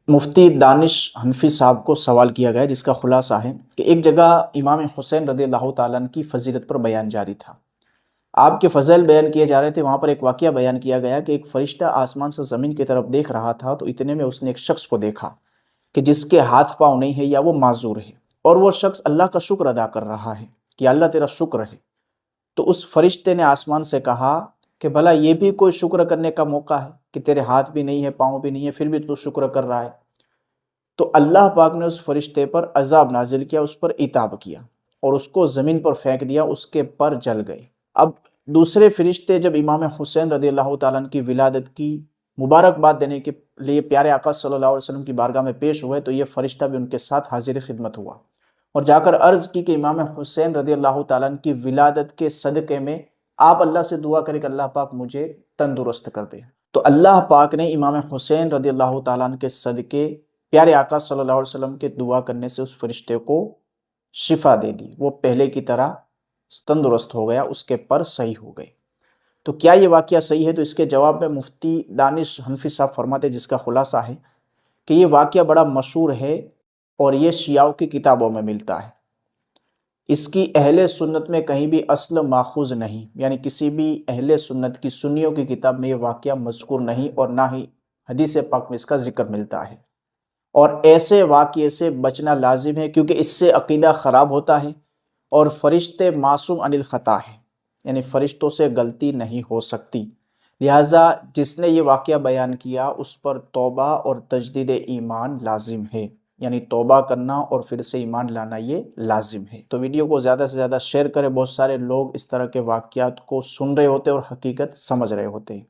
مفتی دانش حنفی صاحب کو سوال کیا گیا جس کا خلاصہ ہے کہ ایک جگہ امام حسین رضی اللہ تعالیٰ عنہ کی فضیلت پر بیان جاری تھا۔ آپ کے فضائل بیان کیے جا رہے تھے، وہاں پر ایک واقعہ بیان کیا گیا کہ ایک فرشتہ آسمان سے زمین کی طرف دیکھ رہا تھا تو اتنے میں اس نے ایک شخص کو دیکھا کہ جس کے ہاتھ پاؤں نہیں ہے یا وہ معذور ہے، اور وہ شخص اللہ کا شکر ادا کر رہا ہے کہ اللہ تیرا شکر ہے۔ تو اس فرشتے نے آسمان سے کہا کہ بھلا یہ بھی کوئی شکر کرنے کا موقع ہے کہ تیرے ہاتھ بھی نہیں ہے، پاؤں بھی نہیں ہے، پھر بھی تو شکر کر رہا ہے؟ تو اللہ پاک نے اس فرشتے پر عذاب نازل کیا، اس پر عتاب کیا اور اس کو زمین پر پھینک دیا، اس کے پر جل گئے۔ اب دوسرے فرشتے جب امام حسین رضی اللہ تعالیٰ عنہ کی ولادت کی مبارکباد دینے کے لیے پیارے آقا صلی اللہ علیہ وسلم کی بارگاہ میں پیش ہوئے تو یہ فرشتہ بھی ان کے ساتھ حاضر خدمت ہوا اور جا کر عرض کی کہ امام حسین رضی اللہ تعالیٰ عنہ کی ولادت کے صدقے میں آپ اللہ سے دعا کریں کہ اللہ پاک مجھے تندرست کر دے۔ تو اللہ پاک نے امام حسین رضی اللہ تعالیٰ عنہ کے صدقے پیارے آقا صلی اللہ علیہ وسلم کے دعا کرنے سے اس فرشتے کو شفا دے دی، وہ پہلے کی طرح تندرست ہو گیا، اس کے پر صحیح ہو گئے۔ تو کیا یہ واقعہ صحیح ہے؟ تو اس کے جواب میں مفتی دانش حنفی صاحب فرماتے جس کا خلاصہ ہے کہ یہ واقعہ بڑا مشہور ہے اور یہ شیعوں کی کتابوں میں ملتا ہے، اس کی اہل سنت میں کہیں بھی اصل ماخوذ نہیں، یعنی کسی بھی اہل سنت کی سنیوں کی کتاب میں یہ واقعہ مذکور نہیں اور نہ ہی حدیث پاک میں اس کا ذکر ملتا ہے، اور ایسے واقعے سے بچنا لازم ہے کیونکہ اس سے عقیدہ خراب ہوتا ہے، اور فرشتے معصوم عن الخطا ہے، یعنی فرشتوں سے غلطی نہیں ہو سکتی، لہٰذا جس نے یہ واقعہ بیان کیا اس پر توبہ اور تجدید ایمان لازم ہے، یعنی توبہ کرنا اور پھر سے ایمان لانا یہ لازم ہے۔ تو ویڈیو کو زیادہ سے زیادہ شیئر کریں، بہت سارے لوگ اس طرح کے واقعات کو سن رہے ہوتے اور حقیقت سمجھ رہے ہوتے ہیں۔